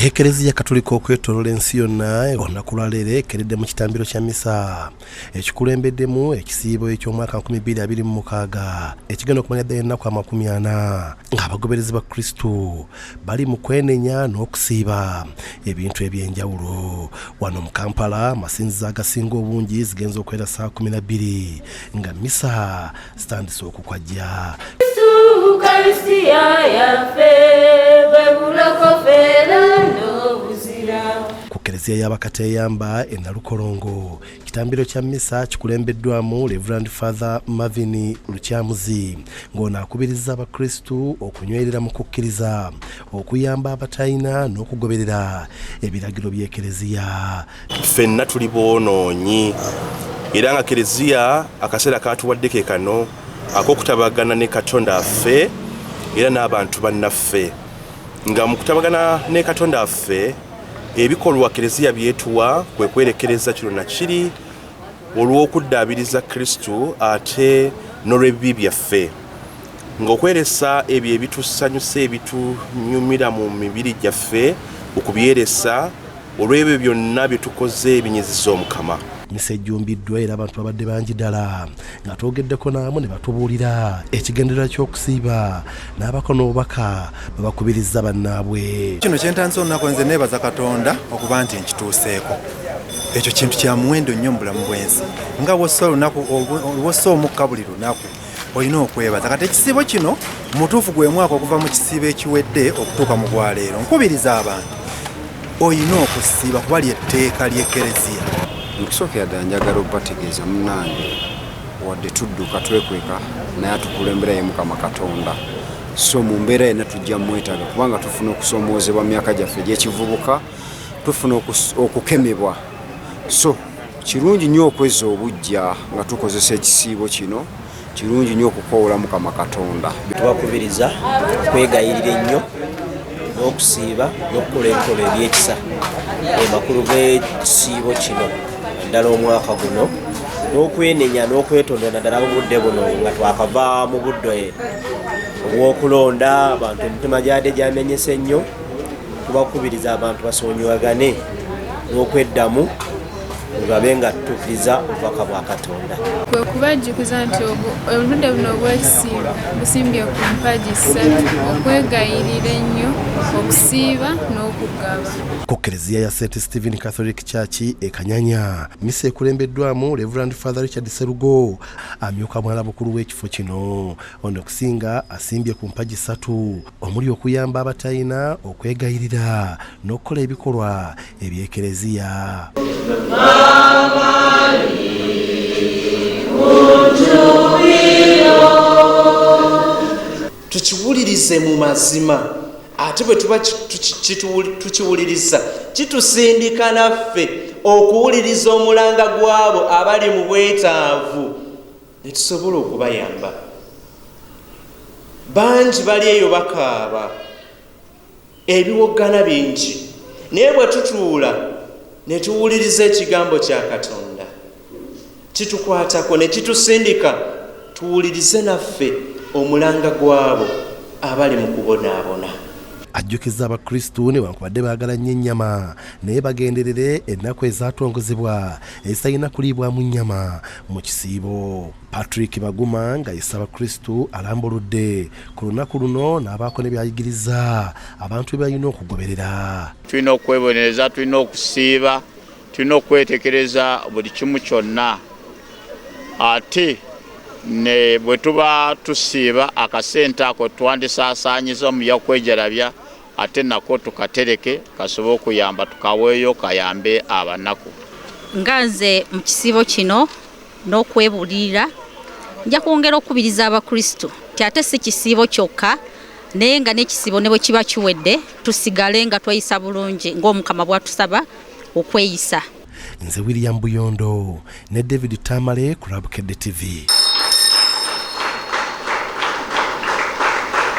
Ekereziya Katolika okwetolola ensi yonna olunaku lwa leero ekeredde mu kitambiro kya misa ekikulembeddemu ekisiibo eky'omwaka 2026 ekigenda okumanya ddala ennaku 40 ng'abagoberezi ba Kristo bali mu kwenenya n'okusiiba ebintu eby'enjawulo. Wano mu Kampala amasinzizo agasinga obungi zigenza okwera saa 12 nga misa zitandise okukwajja. Ku Kereziya y'Abakateyamba e Nalukolongo kitambiro kya misa kikulembeddwamu Reverend Father Marvin Lukyamuzi ng'ono akubiriza abakristu okunywerera mu kukkiriza, okuyamba abatayina n'okugoberera ebiragiro by'Ekereziya. Ffenna tuli boonoonyi era nga Kereziya akaseera katuwadde ke kano ak'okutabagana ne Katonda affe era n'abantu bannaffe, nga mu kutabagana ne Katonda affe ebikolwa Kereziya byetuwa kwe kwerekereza kino na kiri olw'okuddaabiriza Kristu ate n'olw'ebibi byaffe, ng'okweresa ebyo ebitusanyusa ebitunyumira mu mibiri gyaffe okubyeresa olw'ebyo byonna bye tukoze ebinyiziza Omukama. Misa ejjumbiddwa era abantu babadde bangi ddala nga twogeddeko naamu ne batubuulira ekigendererwa ky'okusiiba n'abako n'obubaka babakubiriza bannaabwe. Kino kyentanze olunaku nze neebaza Katonda okuba nti nkituuseeko. Ekyo kintu kya muwendo nnyo mu bulamu bw'ensi. Nga wossa omukka buli lunaku olina okwebaza. Kati ekisiibo kino mutuufu gwe mwaka okuva mu kisiibo ekiwedde okutuuka mu gwaleero. Nkubiriza abantu olina okusiiba kuba ly'etteeka ly'Ekereziya. Nkisookera ddala njagala okubategeeza munnange wadde tudduka twekweka naye atukulembera ye Mukama Katonda, so mu mbeera yenna tujja mwetaaga kubanga tufuna okusoomoozebwa myaka gyaffe egy'ekivubuka, tufuna okukemebwa, so kirungi nnyo okwezza obujja nga tukozesa ekisiibo kino, kirungi nnyo okukoowoola Mukama Katonda. Tubakubiriza kwegayirira ennyo n'okusiiba n'okukola ebikolwa ebyekisa amakulu g'ekisiibo kino ddala omwaka guno, n'okwenenya n'okwetonda ddala obudde buno nga twakava mu budde obw'okulonda abantu emitima gyadde gyamenyese nnyo. Tubakubiriza abantu basoonyiwagane n'okweddamu babe nga tutuukiriza obubaka bwa Katonda. Kwe kubajjukiza nti obudde buno obw'ekisiibo busimbye ku mpagi 3: okwegayirira ennyo, okusiiba n'okugaba. Ku Kereziya ya St. Stephen Catholic Church e Kanyanya misa ekulembeddwamu Reverend Father Richard Serugo amyuka mwala bukulu w'ekifo kino, ono okusinga asimbye ku mpagi 3 omuli okuyamba abatayina, okwegayirira n'okukola ebikolwa eby'Ekereziya. Tukiwulirize mu mazima ate bwe tuba tukiwuliriza kitusindika naffe okuwuliriza omulanga gw'abo abali mu bwetaavu ne tusobola okubayamba. Bangi bali eyo bakaaba, ebiwoggana bingi, naye bwe tutuula ne tuwuliriza ekigambo kya Katonda kitukwatako ne kitusindika tuwulirize naffe omulanga gw'abo abali mu kubonaabona. Ajjukiza abakristu newankubadde baagala nnyo ennyama naye bagenderere ennaku ezaatongozebwa ezitalina kuliibwamu nnyama mu kisiibo. Patrick Baguma nga yessa abakristu alambuludde ku lunaku luno n'abaako ne byayigiriza abantu be balina okugoberera. Tulina okwebonereza, tulina okusiiba, tulina okwetekereza buli kimu kyonna, ate ne bwe tuba tusiiba akasente ako twandisaasaanyiza mu byakwejalabya ate nako tukatereke kasobole okuyamba tukaweeyo kayambe abanaku. Nga nze mu kisiibo kino n'okwebulirira nja kwongera okubiriza abakristu ti ate si kisiibo kyokka naye nga n'ekisiibo ne bwe kiba kiwedde tusigale nga tweyisa bulungi ng'Omukama bw'atusaba okweyisa. Nze William Buyondo ne David Tamale ku Rabukedde TV.